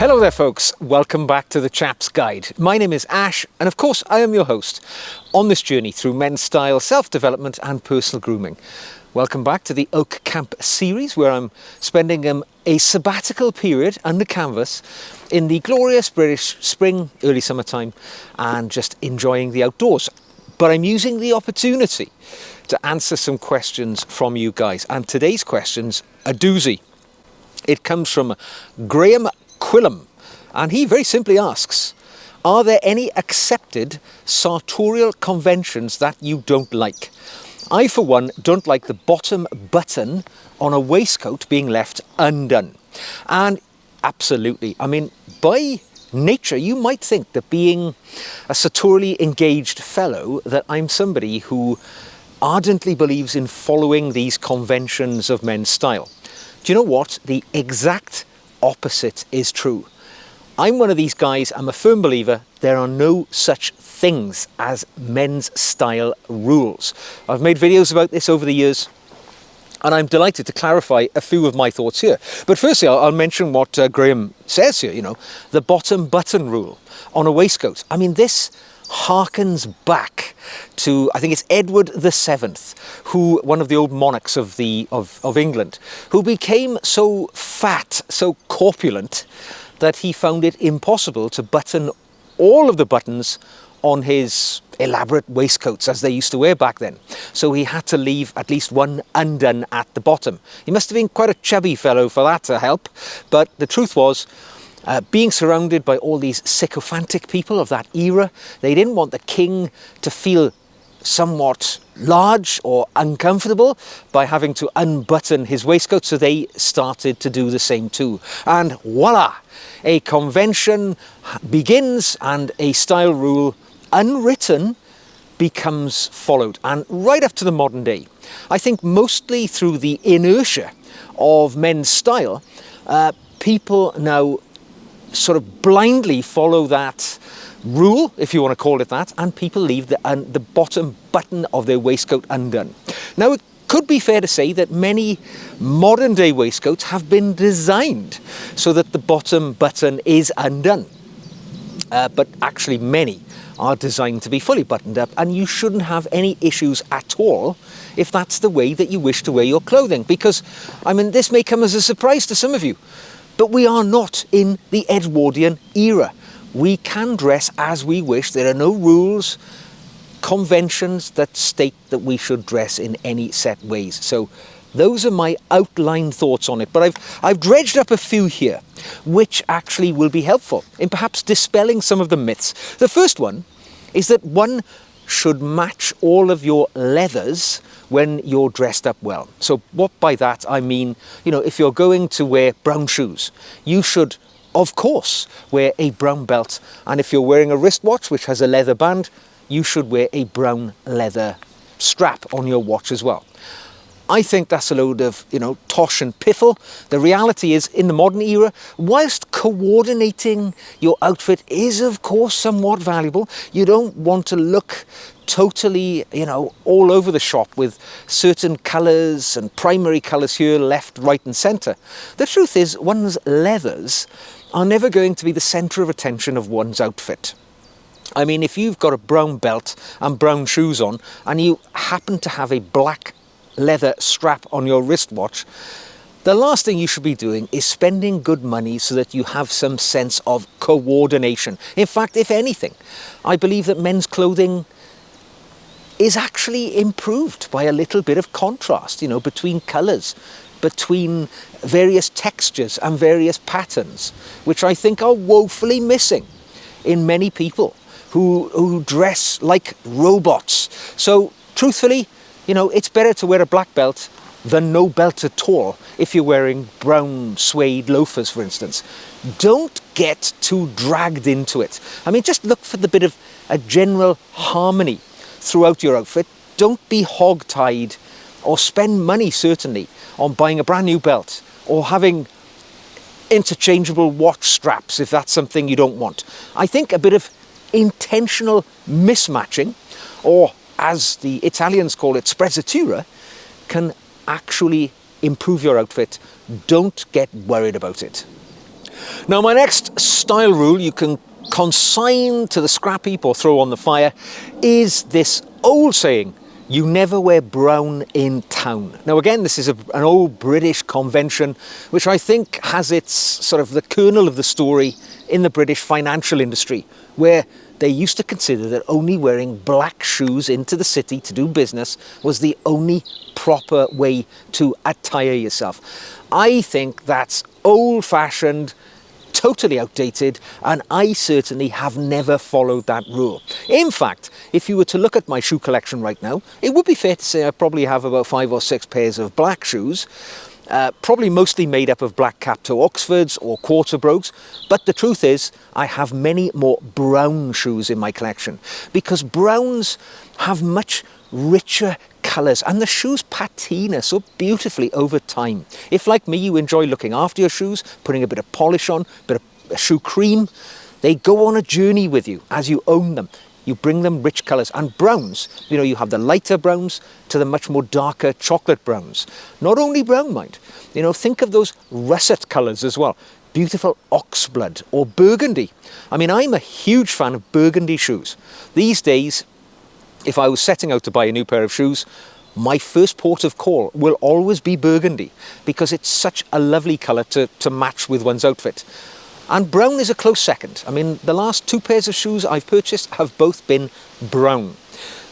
Hello there folks, welcome back to the Chap's Guide. My name is Ash and of course I am your host on this journey through men's style, self-development and personal grooming. Welcome back to the Oak Camp series where I'm spending a sabbatical period under canvas in the glorious British spring, early summertime and just enjoying the outdoors. But I'm using the opportunity to answer some questions from you guys, and today's question's a doozy. It comes from Graham Quillam, and he very simply asks, are there any accepted sartorial conventions that you don't like? I, for one, don't like the bottom button on a waistcoat being left undone. And absolutely, I mean, by nature, you might think that being a sartorially engaged fellow, that I'm somebody who ardently believes in following these conventions of men's style. Do you know what? The exact opposite is true. I'm one of these guys, I'm a firm believer, there are no such things as men's style rules. I've made videos about this over the years, and I'm delighted to clarify a few of my thoughts here. But firstly, I'll mention what Graham says here, the bottom button rule on a waistcoat. I mean, this harkens back to, I think it's Edward VII, who, one of the old monarchs of England, who became so fat, so corpulent, that he found it impossible to button all of the buttons on his elaborate waistcoats as they used to wear back then. So he had to leave at least one undone at the bottom. He must have been quite a chubby fellow for that to help, but the truth was, being surrounded by all these sycophantic people of that era, they didn't want the king to feel somewhat large or uncomfortable by having to unbutton his waistcoat, so they started to do the same too. And voila! A convention begins and a style rule, unwritten, becomes followed. And right up to the modern day, I think mostly through the inertia of men's style, people now sort of blindly follow that rule, if you want to call it that, and people leave the bottom button of their waistcoat undone. Now, it could be fair to say that many modern day waistcoats have been designed so that the bottom button is undone. But actually many are designed to be fully buttoned up, and you shouldn't have any issues at all if that's the way that you wish to wear your clothing. Because, I mean, this may come as a surprise to some of you, but we are not in the Edwardian era. We can dress as we wish. There are no rules, conventions that state that we should dress in any set ways. So those are my outline thoughts on it. But I've dredged up a few here, which actually will be helpful in perhaps dispelling some of the myths. The first one is that one should match all of your leathers when you're dressed up well. So what by that I mean, if you're going to wear brown shoes, you should, of course, wear a brown belt. And if you're wearing a wristwatch which has a leather band, you should wear a brown leather strap on your watch as well. I think that's a load of, tosh and piffle. The reality is, in the modern era, whilst coordinating your outfit is, of course, somewhat valuable, you don't want to look totally, all over the shop with certain colours and primary colours here, left, right and centre. The truth is, one's leathers are never going to be the centre of attention of one's outfit. I mean, if you've got a brown belt and brown shoes on, and you happen to have a black leather strap on your wristwatch, the last thing you should be doing is spending good money so that you have some sense of coordination. In fact, if anything, I believe that men's clothing is actually improved by a little bit of contrast, between colours, between various textures and various patterns, which I think are woefully missing in many people who dress like robots. So, truthfully, it's better to wear a black belt than no belt at all if you're wearing brown suede loafers, for instance. Don't get too dragged into it. I mean, just look for the bit of a general harmony throughout your outfit. Don't be hog-tied or spend money, certainly, on buying a brand new belt or having interchangeable watch straps if that's something you don't want. I think a bit of intentional mismatching, or as the Italians call it, sprezzatura, can actually improve your outfit. Don't get worried about it. Now, my next style rule you can consign to the scrap heap or throw on the fire is this old saying, you never wear brown in town. Now again, this is an old British convention which I think has its sort of the kernel of the story in the British financial industry, where they used to consider that only wearing black shoes into the city to do business was the only proper way to attire yourself. I think that's old-fashioned, totally outdated, and I certainly have never followed that rule. In fact, if you were to look at my shoe collection right now, it would be fair to say I probably have about 5 or 6 pairs of black shoes, probably mostly made up of black cap toe Oxfords or quarter brogues, but the truth is I have many more brown shoes in my collection because browns have much richer colours and the shoes patina so beautifully over time. If, like me, you enjoy looking after your shoes, putting a bit of polish on, a bit of shoe cream, they go on a journey with you as you own them. You bring them rich colours. And browns, you know, you have the lighter browns to the much more darker chocolate browns. Not only brown, mind. You know, think of those russet colours as well. Beautiful oxblood or burgundy. I mean, I'm a huge fan of burgundy shoes. These days, if I was setting out to buy a new pair of shoes, my first port of call will always be burgundy because it's such a lovely colour to match with one's outfit. And brown is a close second. I mean, the last 2 pairs of shoes I've purchased have both been brown.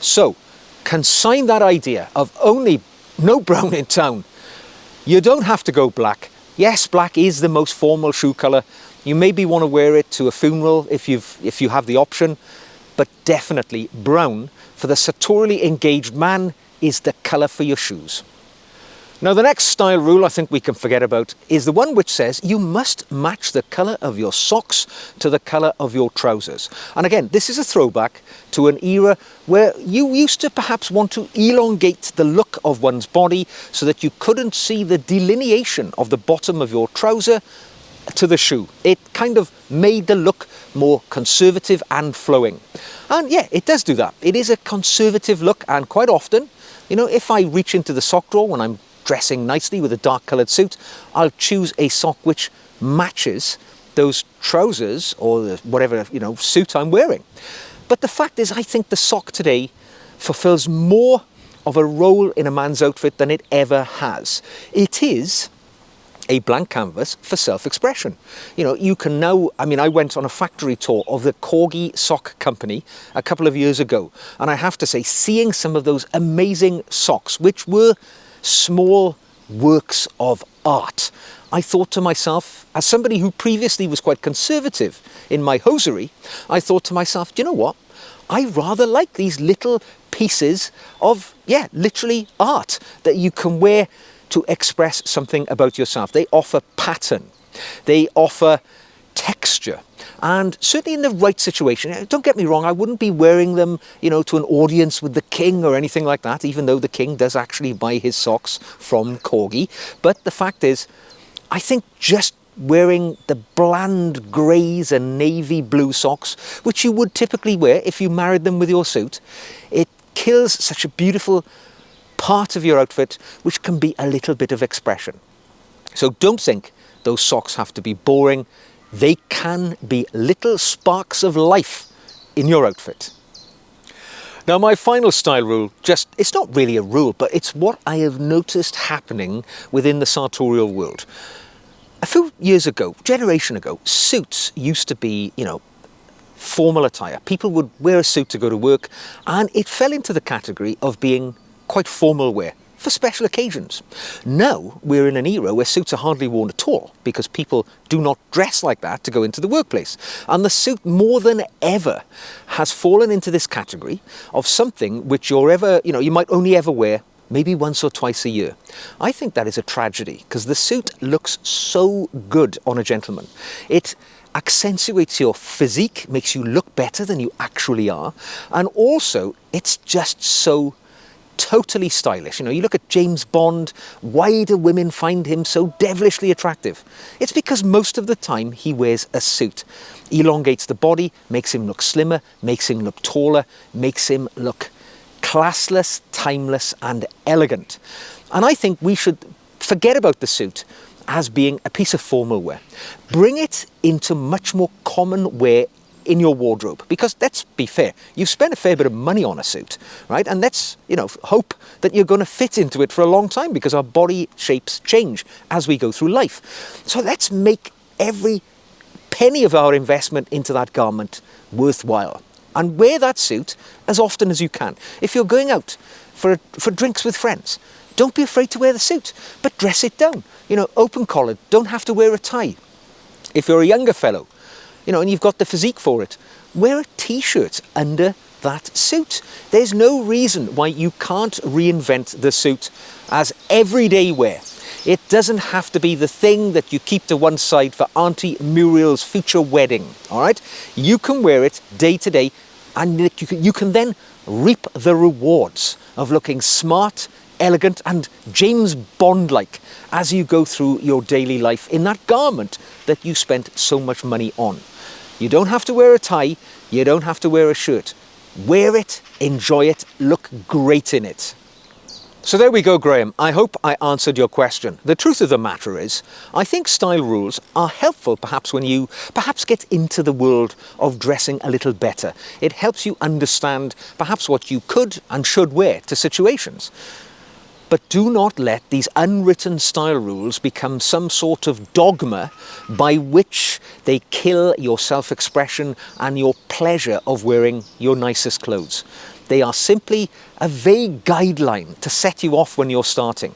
So, consign that idea of only no brown in town. You don't have to go black. Yes, black is the most formal shoe colour. You maybe want to wear it to a funeral if you have the option, but definitely brown for the sartorially engaged man is the colour for your shoes. Now, the next style rule I think we can forget about is the one which says you must match the colour of your socks to the colour of your trousers. And again, this is a throwback to an era where you used to perhaps want to elongate the look of one's body so that you couldn't see the delineation of the bottom of your trouser to the shoe. It kind of made the look more conservative and flowing. And yeah, it does do that. It is a conservative look, and quite often, you know, if I reach into the sock drawer when I'm dressing nicely with a dark coloured suit, I'll choose a sock which matches those trousers or the whatever, you know, suit I'm wearing. But the fact is, I think the sock today fulfills more of a role in a man's outfit than it ever has. It is a blank canvas for self-expression. You know, you can now, I mean, I went on a factory tour of the Corgi sock company a couple of years ago, and I have to say, seeing some of those amazing socks, which were small works of art, I thought to myself, as somebody who previously was quite conservative in my hosiery, I thought to myself, do you know what? I rather like these little pieces of, yeah, literally art that you can wear to express something about yourself. They offer pattern, they offer texture, and certainly in the right situation. Don't get me wrong, I wouldn't be wearing them, you know, to an audience with the king or anything like that, even though the king does actually buy his socks from Corgi. But the fact is, I think just wearing the bland greys and navy blue socks, which you would typically wear if you married them with your suit, it kills such a beautiful part of your outfit which can be a little bit of expression. So don't think those socks have to be boring. They can be little sparks of life in your outfit. Now, my final style rule, it's not really a rule, but it's what I have noticed happening within the sartorial world. A few years ago, generation ago, suits used to be, you know, formal attire. People would wear a suit to go to work, and it fell into the category of being quite formal wear for special occasions. Now we're in an era where suits are hardly worn at all because people do not dress like that to go into the workplace. And the suit more than ever has fallen into this category of something which you might only ever wear maybe once or twice a year. I think that is a tragedy because the suit looks so good on a gentleman. It accentuates your physique, makes you look better than you actually are, and also it's just so totally stylish. You know, you look at James Bond, why do women find him so devilishly attractive? It's because most of the time he wears a suit. Elongates the body, makes him look slimmer, makes him look taller, makes him look classless, timeless and elegant. And I think we should forget about the suit as being a piece of formal wear. Bring it into much more common wear in your wardrobe, because let's be fair, you've spent a fair bit of money on a suit, right? And let's, hope that you're going to fit into it for a long time, because our body shapes change as we go through life. So let's make every penny of our investment into that garment worthwhile, and wear that suit as often as you can. If you're going out for drinks with friends, don't be afraid to wear the suit, but dress it down. Open collared, don't have to wear a tie. If you're a younger fellow, and you've got the physique for it, wear a t-shirt under that suit. There's no reason why you can't reinvent the suit as everyday wear. It doesn't have to be the thing that you keep to one side for Auntie Muriel's future wedding, all right? You can wear it day to day, and you can then reap the rewards of looking smart, elegant, and James Bond-like as you go through your daily life in that garment that you spent so much money on. You don't have to wear a tie, you don't have to wear a shirt. Wear it, enjoy it, look great in it. So there we go, Graham. I hope I answered your question. The truth of the matter is, I think style rules are helpful perhaps when you get into the world of dressing a little better. It helps you understand perhaps what you could and should wear to situations. But do not let these unwritten style rules become some sort of dogma by which they kill your self-expression and your pleasure of wearing your nicest clothes. They are simply a vague guideline to set you off when you're starting.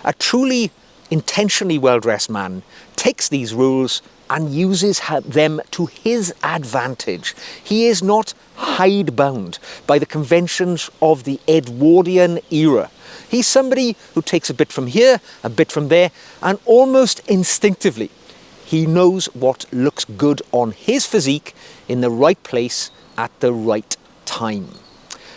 A truly intentionally well-dressed man takes these rules and uses them to his advantage. He is not hidebound by the conventions of the Edwardian era. He's somebody who takes a bit from here, a bit from there, and almost instinctively, he knows what looks good on his physique in the right place at the right time.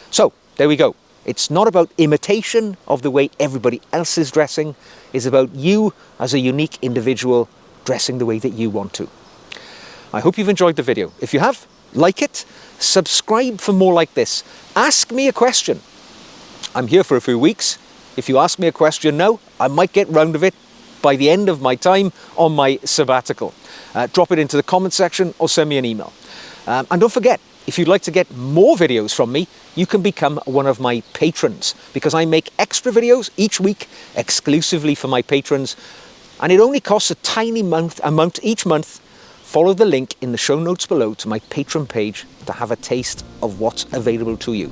So, there we go. It's not about imitation of the way everybody else is dressing. It's about you as a unique individual dressing the way that you want to. I hope you've enjoyed the video. If you have, like it, subscribe for more like this. Ask me a question. I'm here for a few weeks. If you ask me a question now, I might get round of it by the end of my time on my sabbatical. Drop it into the comment section or send me an email. And don't forget, if you'd like to get more videos from me, you can become one of my patrons, because I make extra videos each week exclusively for my patrons, and it only costs a tiny amount each month. Follow the link in the show notes below to my Patreon page to have a taste of what's available to you.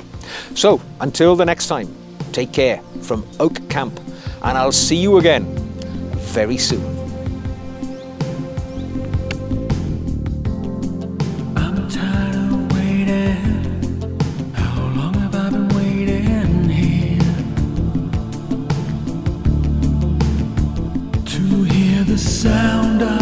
So, until the next time, take care from Oak Camp, and I'll see you again very soon. I'm tired of waiting. How long have I been waiting here to hear the sound of